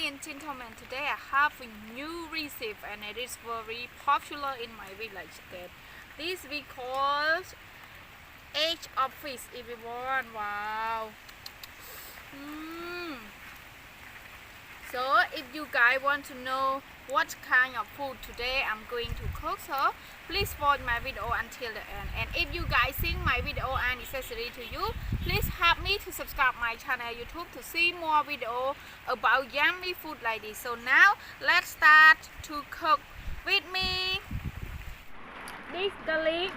Ladies and gentlemen, today I have a new recipe and it is very popular in my village. This we call egg of fish, everyone. Wow. So if you guys want to know what kind of food today I'm going to cook, so please watch my video until the end. And if you guys think my video and necessary to you, please help me to subscribe my channel YouTube to see more video about yummy food like this. So now let's start to cook with me. This garlic,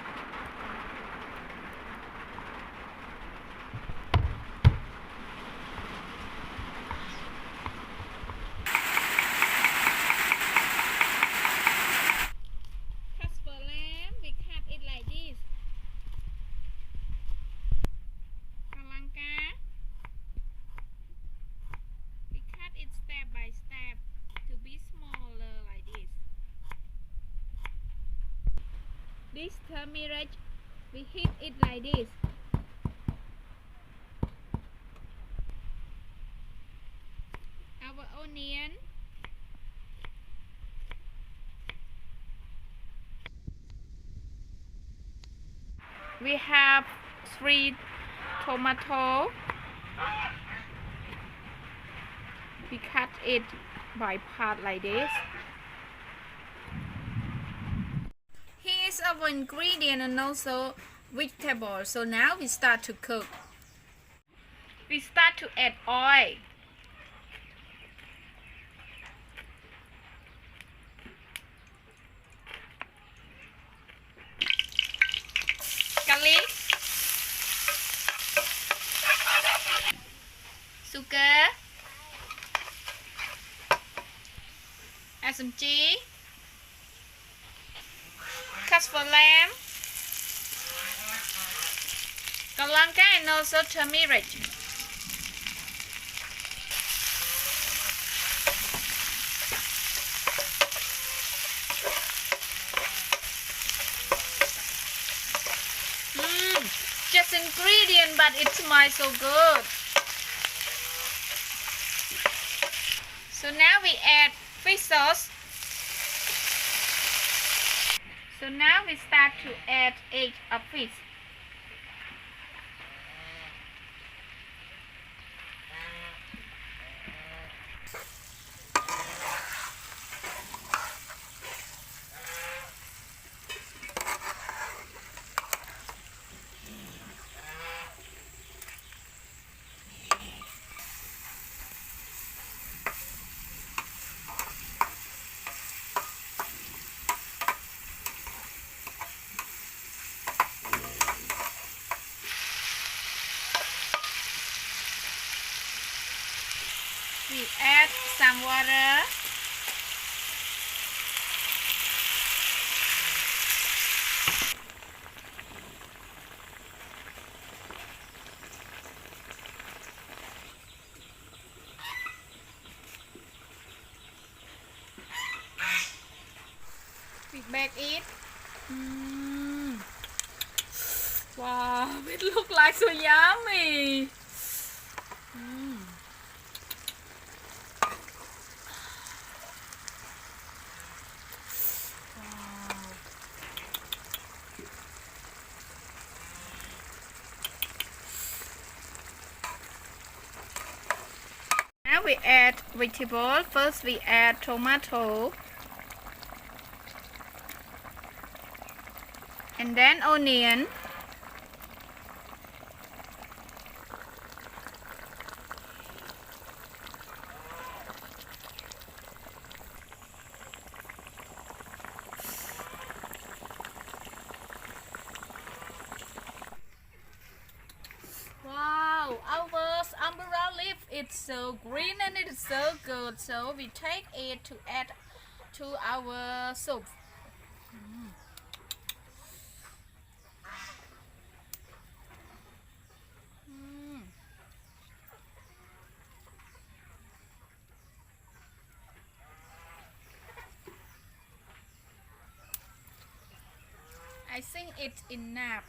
we cut it like this. Kalanka, we cut it step by step to be smaller like this. This turmeric, we hit it like this. Our onion, we have 3 tomato. We cut it by part like this. Here is our ingredient and also vegetable. So now we start to cook. We start to add oil. Garlic, sugar, add some cheese, for lamb, kalanka and also turmeric. Just ingredient, but it smells so good. So now we add fish sauce. So now we start to add egg of fish. We add some water. We bake it. Wow, it looks like so yummy. Now we add vegetable. First we add tomato and then onion, wow, our umbrella leaf, it's so green and it's so good, so we take it to add to our soup. I think it's enough.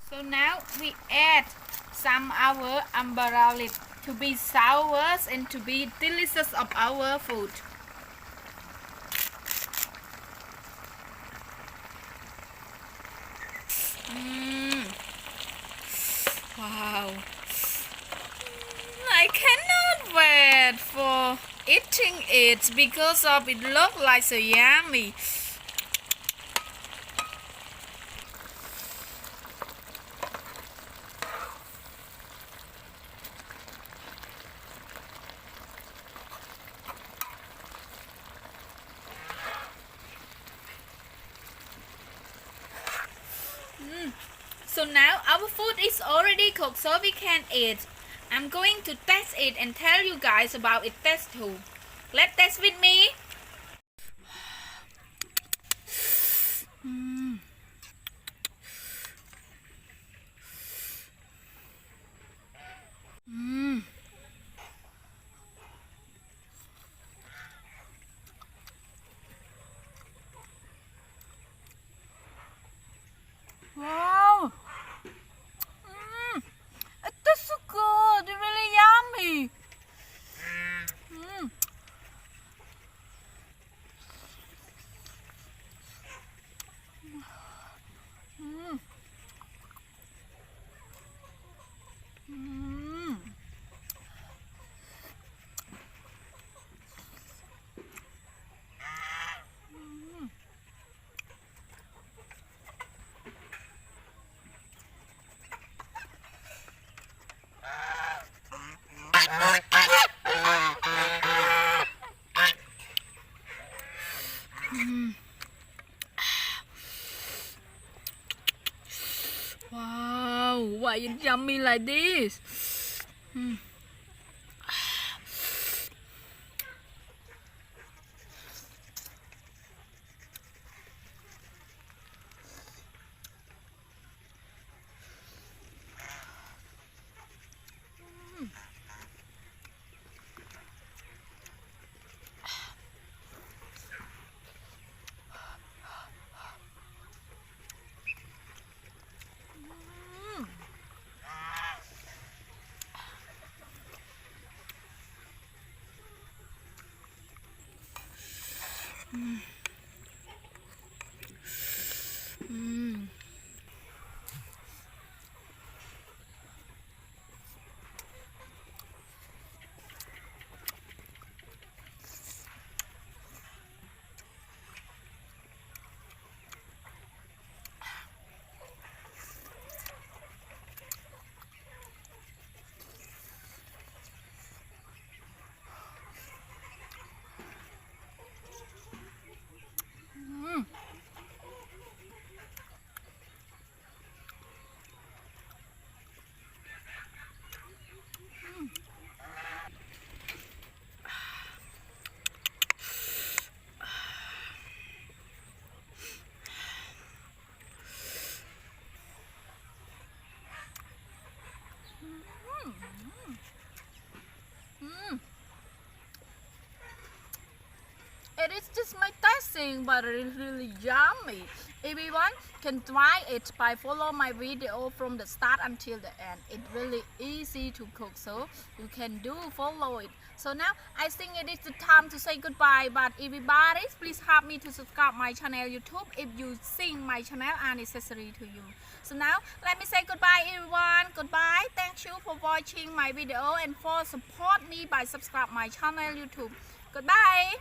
So now we add some our umbrella leaf. to be sour and to be delicious of our food. Wow, I cannot wait for eating it because of it looks like so yummy. So now our food is already cooked, so we can eat. I'm going to test it and tell you guys about its taste too. Let's test with me. Wow! It tastes so good, it's really yummy. Wow, why it's yummy like this? It is just my tasting, but it is really yummy. Everyone can try it by follow my video from the start until the end. It's really easy to cook, so you can follow it. So now I think it is the time to say goodbye. But everybody, please help me to subscribe my channel YouTube if you think my channel are necessary to you. So now let me say goodbye, everyone. Goodbye. Thank you for watching my video and for support me by subscribe my channel YouTube. Goodbye.